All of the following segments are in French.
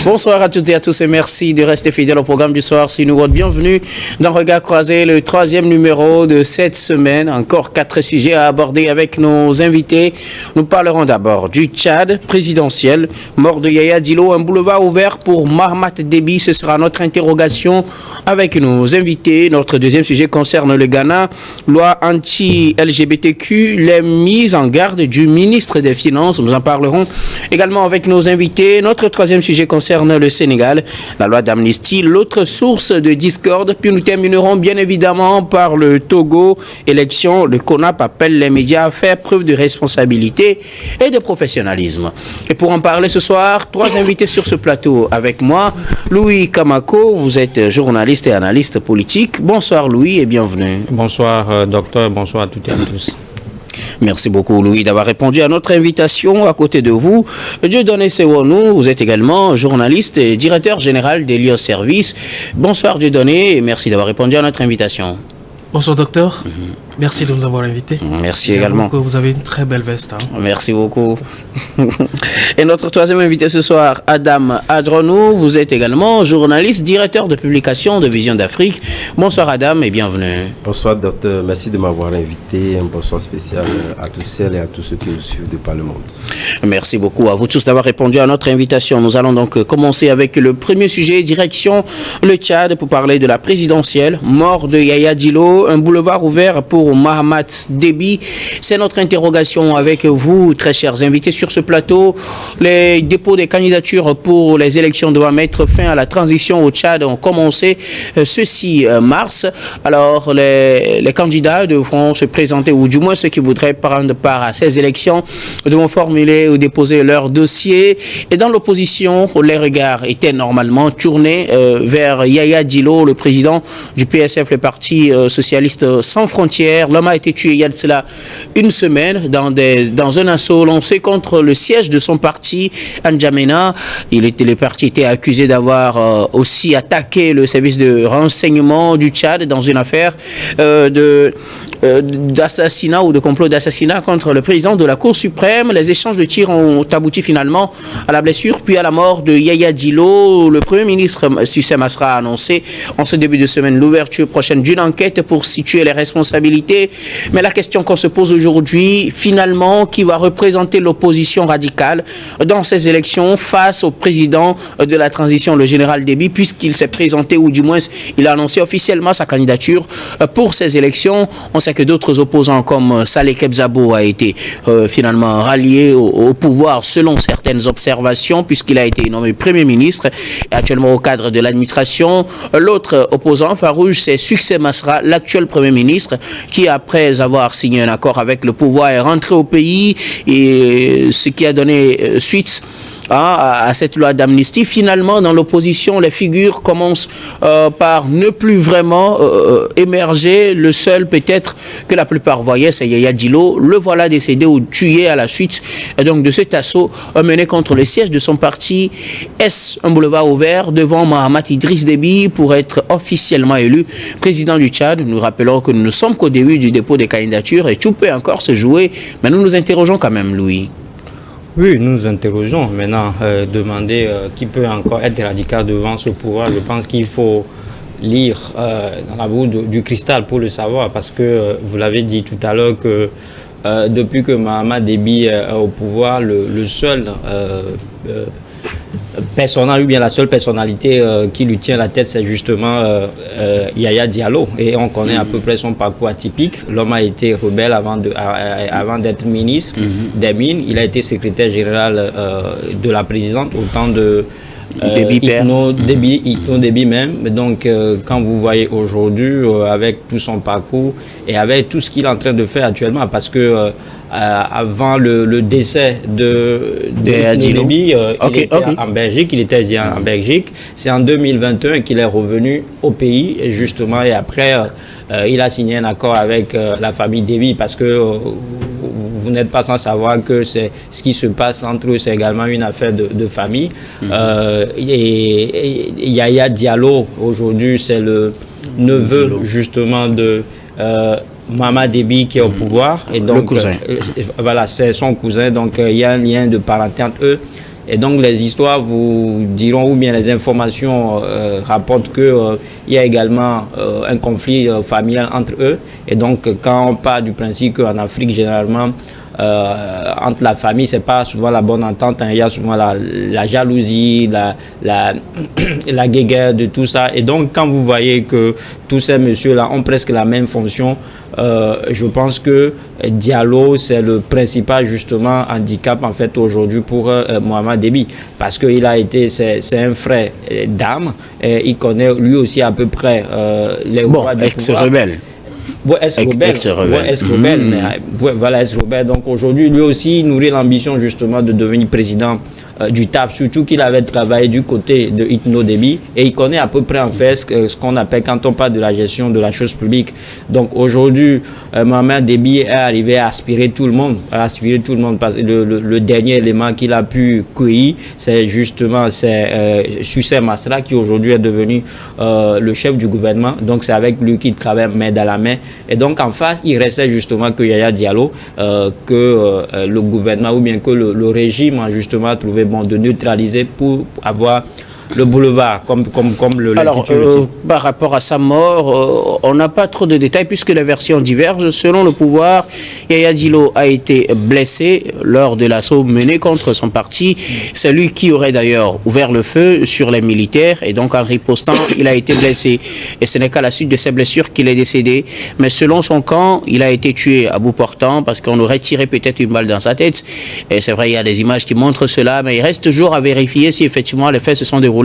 Bonsoir à toutes et à tous et merci de rester fidèles au programme du soir. Si nous votre bienvenue dans Regard Croisé, le 3e numéro de cette semaine. Encore 4 sujets à aborder avec nos invités. Nous parlerons d'abord du Tchad présidentiel, mort de Yaya Dillo, un boulevard ouvert pour Mahamat Déby. Ce sera notre interrogation avec nos invités. Notre deuxième sujet concerne le Ghana, loi anti-LGBTQ, les mises en garde du ministre des Finances. Nous en parlerons également avec nos invités. Notre troisième sujet concerne le Sénégal, la loi d'amnistie, l'autre source de discorde. Puis nous terminerons bien évidemment par le Togo, élection. Le CONAP appelle les médias à faire preuve de responsabilité et de professionnalisme. Et pour en parler ce soir, 3 invités sur ce plateau avec moi. Louis Kamako, vous êtes journaliste et analyste politique. Bonsoir Louis et bienvenue. Bonsoir docteur, bonsoir à toutes et à tous. Merci beaucoup Louis d'avoir répondu à notre invitation. À côté de vous, Dieudonné Sewonou, vous êtes également journaliste et directeur général des lieux services. Bonsoir Dieudonné et merci d'avoir répondu à notre invitation. Bonsour docteur, merci de nous avoir invités. Merci également. Que vous avez une très belle veste. Merci beaucoup. Et notre troisième invité ce soir, Adam Adronou, vous êtes également journaliste, directeur de publication de Vision d'Afrique. Bonsoir Adam et bienvenue. Bonsoir docteur, merci de m'avoir invité. Un bonsoir spécial à tous celles et à tous ceux qui nous suivent de par le monde. Merci beaucoup à vous tous d'avoir répondu à notre invitation. Nous allons donc commencer avec le premier sujet, direction le Tchad pour parler de la présidentielle, mort de Yaya Dillo, un boulevard ouvert pour Mahamat Déby. C'est notre interrogation avec vous, très chers invités sur ce plateau. Les dépôts des candidatures pour les élections doivent mettre fin à la transition au Tchad ont commencé ce 6 mars. Alors, les candidats devront se présenter, ou du moins ceux qui voudraient prendre part à ces élections, devront formuler ou déposer leur dossier. Et dans l'opposition, les regards étaient normalement tournés vers Yaya Dillo, le président du PSF, le Parti socialiste sans frontières. L'homme a été tué il y a de cela une semaine dans un assaut lancé contre le siège de son parti, N'Djamena. Le parti était accusé d'avoir aussi attaqué le service de renseignement du Tchad dans une affaire d'assassinat ou de complot d'assassinat contre le président de la Cour suprême. Les échanges de tirs ont abouti finalement à la blessure puis à la mort de Yaya Dillo. Le Premier ministre Cissé Masra a annoncé en ce début de semaine l'ouverture prochaine d'une enquête pour situer les responsabilités. Mais la question qu'on se pose aujourd'hui, finalement, qui va représenter l'opposition radicale dans ces élections face au président de la transition, le général Déby, puisqu'il s'est présenté, ou du moins il a annoncé officiellement sa candidature pour ces élections. On sait que d'autres opposants comme Saleh Kebzabo a été finalement rallié au pouvoir selon certaines observations, puisqu'il a été nommé Premier ministre et actuellement au cadre de l'administration. L'autre opposant farouche, c'est Cissé Masra, l'actuel Premier ministre, qui après avoir signé un accord avec le pouvoir est rentré au pays, et ce qui a donné suite à cette loi d'amnistie. Finalement, dans l'opposition, les figures commencent par ne plus vraiment émerger. Le seul, peut-être, que la plupart voyaient, c'est Yaya Dillo. Le voilà décédé ou tué à la suite donc de cet assaut mené contre le siège de son parti. Est-ce un boulevard ouvert devant Mahamat Idriss Déby pour être officiellement élu président du Tchad? Nous rappelons que nous ne sommes qu'au début du dépôt des candidatures et tout peut encore se jouer. Mais nous nous interrogeons quand même, Louis. Oui, nous nous interrogeons maintenant, demander qui peut encore être radical devant ce pouvoir. Je pense qu'il faut lire dans la boue du cristal pour le savoir, parce que vous l'avez dit tout à l'heure que depuis que Mahamat Déby est au pouvoir, le seul personnage, ou bien la seule personnalité qui lui tient la tête, c'est justement Yaya Diallo. Et on connaît à peu près son parcours atypique. L'homme a été rebelle avant d'être ministre des Mines. Il a été secrétaire général de la présidente au temps de Itno Déby même. Donc quand vous voyez aujourd'hui avec tout son parcours et avec tout ce qu'il est en train de faire actuellement, parce que avant le décès de Déby, il était en Belgique, il était en Belgique. C'est en 2021 qu'il est revenu au pays, justement, et après, il a signé un accord avec la famille Déby, parce que vous n'êtes pas sans savoir que c'est ce qui se passe entre eux, c'est également une affaire de famille. Et Yaya Diallo, aujourd'hui, c'est le neveu, justement, de Mahamat Déby qui est au pouvoir. Et donc, le cousin. voilà, c'est son cousin. Donc, il y a un lien de parenté entre eux. Et donc les histoires vous diront, ou bien les informations rapportent que il y a également un conflit familial entre eux. Et donc quand on part du principe qu'en Afrique généralement entre la famille, c'est pas souvent la bonne entente, hein. Il y a souvent la jalousie, la guéguerre de tout ça. Et donc quand vous voyez que tous ces messieurs-là ont presque la même fonction, je pense que Diallo, c'est le principal justement handicap en fait aujourd'hui pour Mohamed Déby, parce qu'il a été, c'est un frère d'âme, et il connaît lui aussi à peu près les rois du pouvoir. Ex-rebelle. Ouais, ex-rebelle, mais voilà, ex-rebelle. Donc aujourd'hui, lui aussi, il nourrit l'ambition justement de devenir président du TAP, surtout qu'il avait travaillé du côté de Itno Déby, et il connaît à peu près en fait ce qu'on appelle, quand on parle de la gestion de la chose publique. Donc aujourd'hui, Mohamed Déby est arrivé à aspirer tout le monde, parce que le dernier élément qu'il a pu cueillir, c'est justement Sucé Masra, qui aujourd'hui est devenu le chef du gouvernement. Donc c'est avec lui qu'il travaille main dans la main. Et donc en face, il restait justement que Yaya Diallo, que le gouvernement ou bien que le régime a justement trouvé bon de neutraliser pour avoir le boulevard, comme l'intitule. Par rapport à sa mort, on n'a pas trop de détails puisque les versions divergent. Selon le pouvoir, Yaya Diallo a été blessé lors de l'assaut mené contre son parti. C'est lui qui aurait d'ailleurs ouvert le feu sur les militaires, et donc en ripostant, il a été blessé. Et ce n'est qu'à la suite de ses blessures qu'il est décédé. Mais selon son camp, il a été tué à bout portant parce qu'on aurait tiré peut-être une balle dans sa tête. Et c'est vrai, il y a des images qui montrent cela, mais il reste toujours à vérifier si effectivement les faits se sont déroulés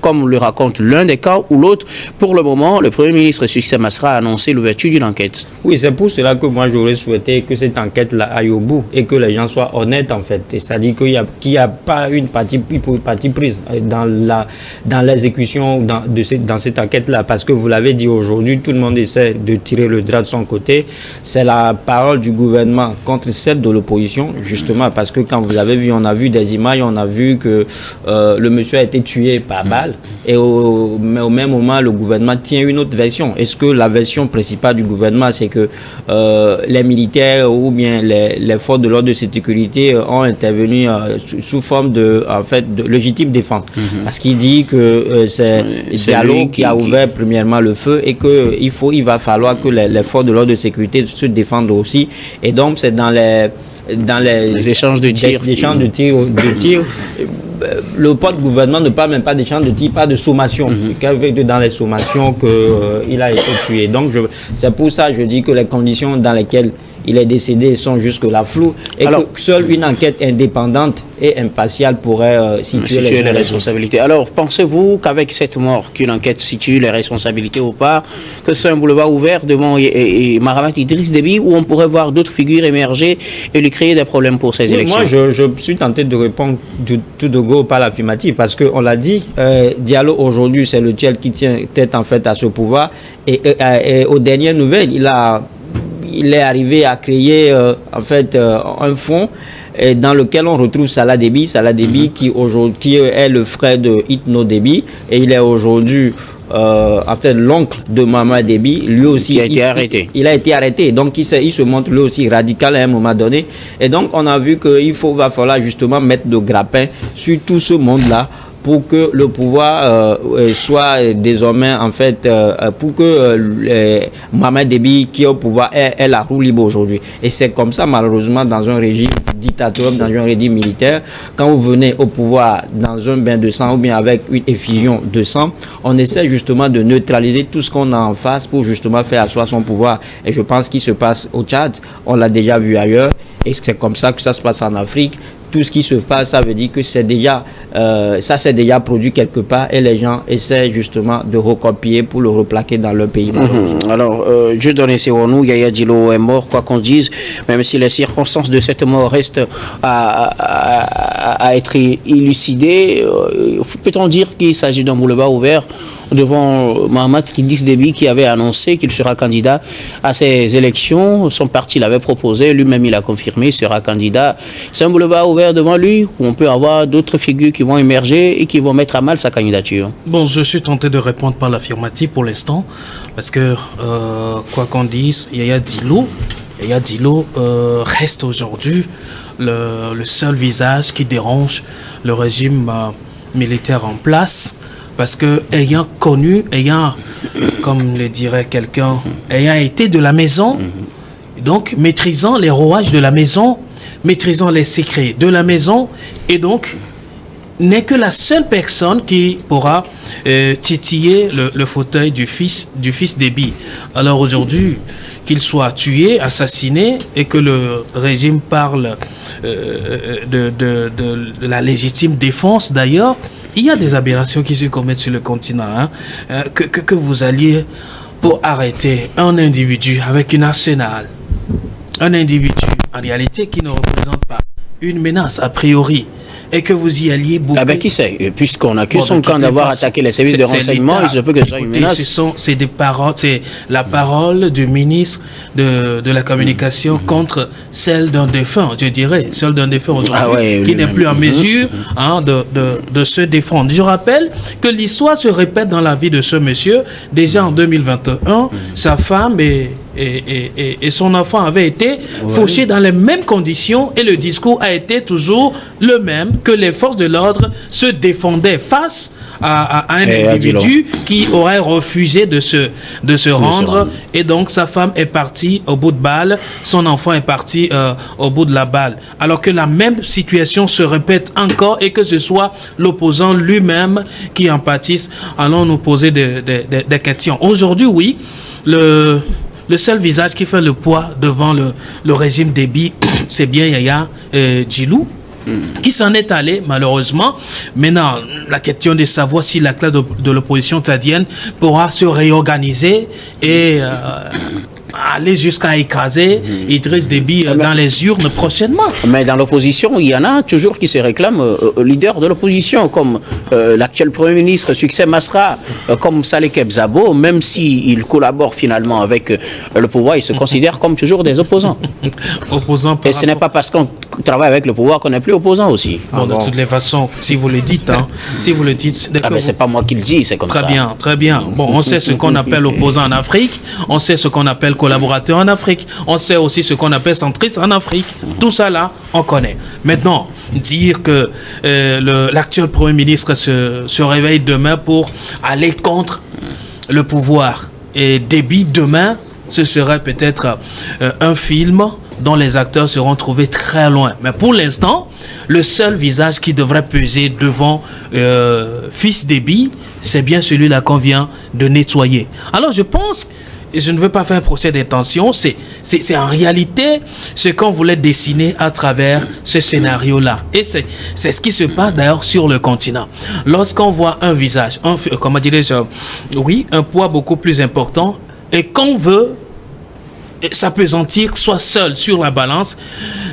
comme le raconte l'un des cas ou l'autre. Pour le moment, le Premier ministre Sucé Masra a annoncé l'ouverture d'une enquête. Oui, c'est pour cela que moi j'aurais souhaité que cette enquête-là aille au bout et que les gens soient honnêtes en fait. C'est-à-dire qu'il n'y a pas une partie prise dans l'exécution dans cette enquête-là. Parce que vous l'avez dit aujourd'hui, tout le monde essaie de tirer le drap de son côté. C'est la parole du gouvernement contre celle de l'opposition, justement, parce que quand vous avez vu, on a vu des images, on a vu que le monsieur a été tué par balle, mais au même moment le gouvernement tient une autre version. Est-ce que la version principale du gouvernement, c'est que les militaires ou bien les forces de l'ordre de sécurité ont intervenu sous forme de légitime défense, parce qu'il dit que c'est Diallo qui a ouvert premièrement le feu et que il va falloir que les forces de l'ordre de sécurité se défendent aussi, et donc c'est dans les échanges de tir. Le porte-gouvernement ne parle même pas d'échange de tir, pas de sommation. Dans les sommations qu'il a été tué. Donc c'est pour ça que je dis que les conditions dans lesquelles il est décédé sont jusque-là floues, et que seule une enquête indépendante et impartiale pourrait situer les responsabilités. Alors, pensez-vous qu'avec cette mort, qu'une enquête situe les responsabilités ou pas, que c'est un boulevard ouvert devant Mahamat Idriss Déby, où on pourrait voir d'autres figures émerger et lui créer des problèmes pour ces élections? Moi, je suis tenté de répondre tout de go par l'affirmative, parce qu'on l'a dit, Diallo aujourd'hui, c'est le tel qui tient tête en fait à ce pouvoir, et aux dernières nouvelles, il est arrivé à créer un fonds dans lequel on retrouve Salah Déby, qui est le frère de Itno Déby, et il est aujourd'hui l'oncle de Mohamed Déby. Lui aussi il a été arrêté, donc il se montre lui aussi radical à un moment donné, et donc on a vu qu'il va falloir justement mettre de grappin sur tout ce monde là pour que le pouvoir soit désormais en fait pour que Mohamed Déby qui est au pouvoir ait la roue libre aujourd'hui. Et c'est comme ça malheureusement dans un régime dictatorial, dans un régime militaire, quand vous venez au pouvoir dans un bain de sang ou bien avec une effusion de sang, on essaie justement de neutraliser tout ce qu'on a en face pour justement faire asseoir son pouvoir. Et je pense qu'il se passe au Tchad, on l'a déjà vu ailleurs, et c'est comme ça que ça se passe en Afrique. Tout ce qui se passe, ça veut dire que c'est déjà, ça s'est déjà produit quelque part, et les gens essaient justement de recopier pour le replaquer dans leur pays. Alors, Dieu donne nous, Yaya Diallo est mort, quoi qu'on dise, même si les circonstances de cette mort restent à être élucidées. Peut-on dire qu'il s'agit d'un boulevard ouvert devant Mohamed Idriss Déby, qui avait annoncé qu'il sera candidat à ces élections? Son parti l'avait proposé, lui-même il a confirmé, il sera candidat. C'est un boulevard ouvert devant lui, où on peut avoir d'autres figures qui vont émerger et qui vont mettre à mal sa candidature. Bon, je suis tenté de répondre par l'affirmative pour l'instant, parce que quoi qu'on dise, Yaya Diallo reste aujourd'hui le seul visage qui dérange le régime militaire en place. Parce que ayant connu, comme le dirait quelqu'un, ayant été de la maison, donc maîtrisant les rouages de la maison, maîtrisant les secrets de la maison, et donc n'est que la seule personne qui pourra titiller le fauteuil du fils Déby. Alors aujourd'hui, qu'il soit tué, assassiné, et que le régime parle de la légitime défense d'ailleurs, il y a des aberrations qui se commettent sur le continent. Que vous alliez pour arrêter un individu avec une arsenal, un individu en réalité qui ne représente pas une menace a priori, et que vous y alliez beaucoup. Ah ben qui sait, puisqu'on accuse son camp d'avoir attaqué les services de renseignement, il se peut que ce soit une menace. C'est des paroles, c'est la parole du ministre de la communication contre celle d'un défunt, je dirais, celle d'un défunt aujourd'hui, qui n'est plus en mesure de se défendre. Je rappelle que l'histoire se répète dans la vie de ce monsieur. Déjà en 2021, sa femme et son enfant avaient été fauchés dans les mêmes conditions, et le discours a été toujours le même, que les forces de l'ordre se défendaient face à un individu qui aurait refusé de se rendre, et donc sa femme est partie au bout de balle, son enfant est parti au bout de la balle, alors que la même situation se répète encore, et que ce soit l'opposant lui-même qui en pâtisse. Allons nous poser des questions. Aujourd'hui, oui, le seul visage qui fait le poids devant le régime Déby, c'est bien Yaya Djilou, qui s'en est allé malheureusement. Maintenant, la question de savoir si la classe de l'opposition tchadienne pourra se réorganiser et aller jusqu'à écraser Idriss Déby dans les urnes prochainement. Mais dans l'opposition, il y en a toujours qui se réclament leader de l'opposition, comme l'actuel Premier ministre Succès Masra, comme Saleh Kebzabo, même s'il collabore finalement avec le pouvoir, il se considère comme toujours des opposants. Et ce n'est pas parce qu'on travaille avec le pouvoir qu'on n'est plus opposant aussi. Bon, de toutes les façons, si vous le dites, mais c'est pas moi qui le dis, c'est comme ça. Très bien, très bien. Bon, on sait ce qu'on appelle opposant en Afrique, on sait ce qu'on appelle collaborateur en Afrique, on sait aussi ce qu'on appelle centriste en Afrique. Tout ça là, on connaît. Maintenant, dire que l'actuel Premier ministre se réveille demain pour aller contre le pouvoir et Déby demain, ce serait peut-être un film dont les acteurs seront trouvés très loin. Mais pour l'instant, le seul visage qui devrait peser devant fils Déby, c'est bien celui-là qu'on vient de nettoyer. Alors je pense, et je ne veux pas faire un procès d'intention, c'est en réalité ce qu'on voulait dessiner à travers ce scénario-là. Et c'est ce qui se passe d'ailleurs sur le continent. Lorsqu'on voit un visage, un poids beaucoup plus important, et qu'on veut s'apesantir, soit seul sur la balance,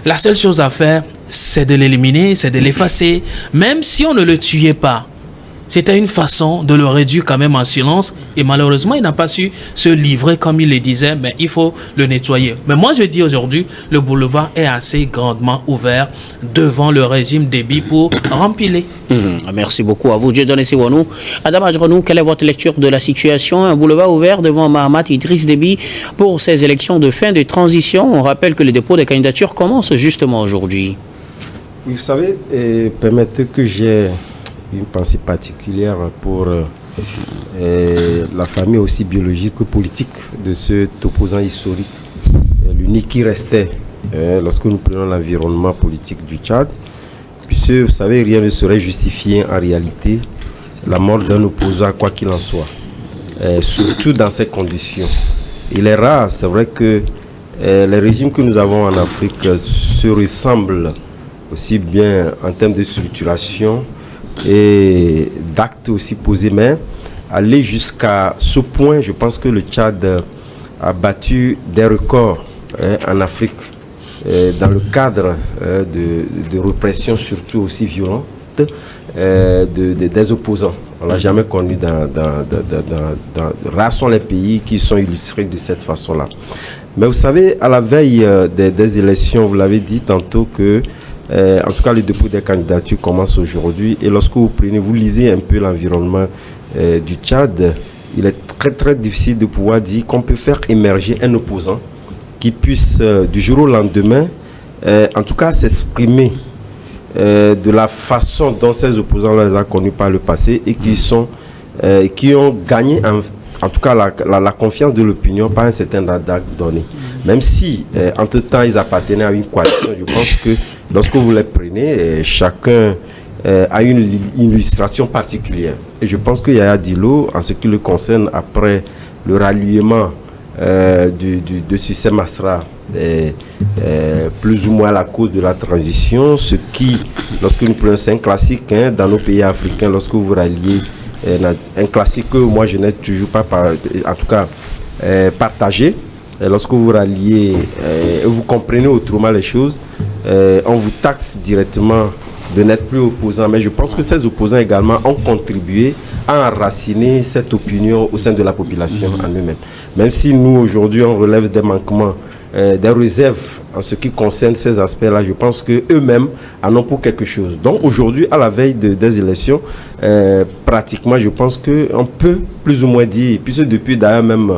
la seule chose à faire, c'est de l'éliminer, c'est de l'effacer. Même si on ne le tuait pas, c'était une façon de le réduire quand même en silence, et malheureusement il n'a pas su se livrer comme il le disait, mais il faut le nettoyer. Mais moi je dis aujourd'hui, le boulevard est assez grandement ouvert devant le régime Déby pour rempiler. Merci beaucoup à vous. Dieudonné Siwanou. Adam Adjronou, quelle est votre lecture de la situation? Un boulevard ouvert devant Mahamat Idriss Déby pour ces élections de fin de transition. On rappelle que le dépôt des candidatures commence justement aujourd'hui. Vous savez, permettez que j'ai une pensée particulière pour la famille aussi biologique que politique de cet opposant historique, l'unique qui restait lorsque nous prenons l'environnement politique du Tchad, puisque vous savez, rien ne serait justifié en réalité la mort d'un opposant quoi qu'il en soit, surtout dans ces conditions. Il est rare, c'est vrai que les régimes que nous avons en Afrique se ressemblent aussi bien en termes de structuration et d'actes aussi posés, mais aller jusqu'à ce point, je pense que le Tchad a battu des records en Afrique dans le cadre de répression surtout aussi violente des opposants. On l'a jamais connu rares sont les pays qui sont illustrés de cette façon-là. Mais vous savez, à la veille des élections, vous l'avez dit tantôt que en tout cas, le dépôt des candidatures commence aujourd'hui. Et lorsque vous lisez un peu l'environnement du Tchad, il est très très difficile de pouvoir dire qu'on peut faire émerger un opposant qui puisse du jour au lendemain en tout cas s'exprimer de la façon dont ces opposants les ont connus par le passé et qui ont gagné en tout cas la confiance de l'opinion par un certain date donné. Même si entre-temps ils appartenaient à une coalition, je pense que lorsque vous les prenez, chacun a une illustration particulière. Et je pense que Yaya Dillo, en ce qui le concerne, après le ralliement de Succès Masra, plus ou moins à la cause de la transition, ce qui, lorsque nous prenons, c'est un classique dans nos pays africains, lorsque vous ralliez un classique que moi je n'ai toujours pas en tout cas partagé. Et lorsque vous ralliez vous comprenez autrement les choses, on vous taxe directement de n'être plus opposant. Mais je pense que ces opposants également ont contribué à enraciner cette opinion au sein de la population en eux-mêmes. Même si nous aujourd'hui on relève des manquements, des réserves en ce qui concerne ces aspects-là, je pense qu'eux-mêmes en ont pour quelque chose. Donc aujourd'hui, à la veille des élections, pratiquement, je pense qu'on peut plus ou moins dire, puisque depuis d'ailleurs même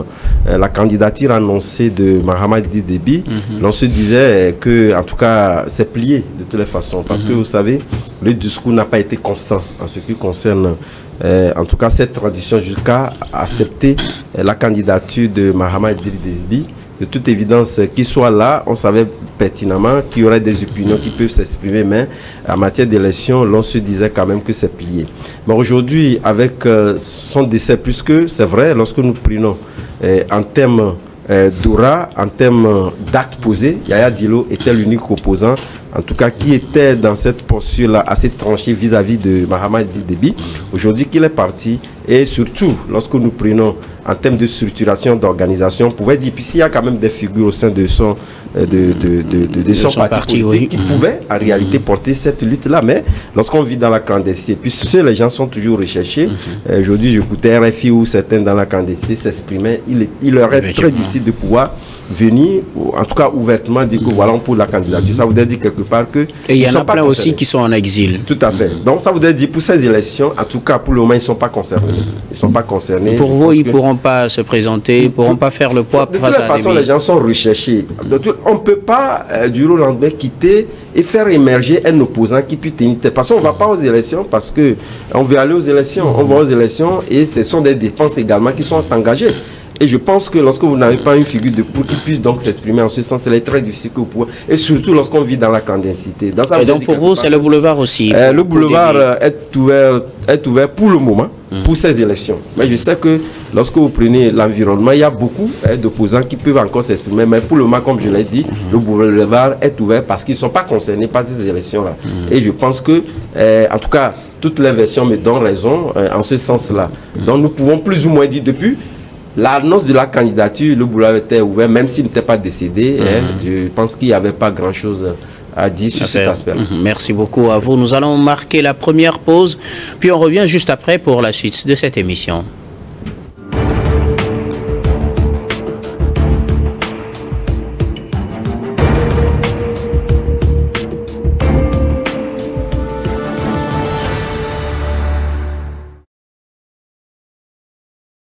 la candidature annoncée de Mahamat Idriss Déby, l'on se disait que, en tout cas, c'est plié de toutes les façons. Parce que vous savez, le discours n'a pas été constant en ce qui concerne en tout cas cette tradition jusqu'à accepter la candidature de Mahamat Idriss Déby. De toute évidence, qu'il soit là, on savait pertinemment qu'il y aurait des opinions qui peuvent s'exprimer, mais en matière d'élection, l'on se disait quand même que c'est plié. Mais aujourd'hui, avec son décès, puisque c'est vrai, lorsque nous prenons en termes d'aura, en termes d'actes posés, Yaya Dillo était l'unique opposant, en tout cas qui était dans cette posture-là assez tranchée vis-à-vis de Mahamat Idriss Déby. Aujourd'hui qu'il est parti, et surtout lorsque nous prenons en termes de structuration, d'organisation, on pouvait dire, puis s'il y a quand même des figures au sein de son parti politique qui pouvaient en réalité porter cette lutte-là. Mais lorsqu'on vit dans la clandestinité, puisque les gens sont toujours recherchés, aujourd'hui j'écoutais RFI où certains dans la clandestinité s'exprimaient, il leur est très difficile de pouvoir venir, en tout cas ouvertement, dire que voilà, on pose la candidature. Ça voudrait dire quelque part que... Et il y en a plein aussi qui sont en exil. Tout à fait. Donc ça voudrait dire pour ces élections, en tout cas pour le moment, ils ne sont pas concernés. Ils ne sont pas concernés. Pour vous, ils ne pourront pas se présenter, ils ne pourront pas faire le poids face à la De toute façon, les gens sont recherchés. On ne peut pas, du jour au lendemain, quitter et faire émerger un opposant qui puisse tenir tête. Parce qu'on ne va pas aux élections parce qu'on veut aller aux élections. On va aux élections et ce sont des dépenses également qui sont engagées. Et je pense que lorsque vous n'avez pas une figure de proue qui puisse donc s'exprimer en ce sens, c'est très difficile que vous pouvez. Et surtout lorsqu'on vit dans la clandestinité. Et donc pour vous, c'est le boulevard aussi. Le boulevard est ouvert pour le moment, pour ces élections. Mais je sais que lorsque vous prenez l'environnement, il y a beaucoup d'opposants qui peuvent encore s'exprimer. Mais pour le moment, comme je l'ai dit, le boulevard est ouvert parce qu'ils ne sont pas concernés par ces élections-là. Et je pense que, en tout cas, toutes les versions me donnent raison en ce sens-là. Donc nous pouvons plus ou moins dire depuis l'annonce de la candidature, le boulevard était ouvert, même s'il n'était pas décédé. Je pense qu'il n'y avait pas grand-chose à dire sur cet aspect. Merci beaucoup à vous. Nous allons marquer la première pause, puis on revient juste après pour la suite de cette émission.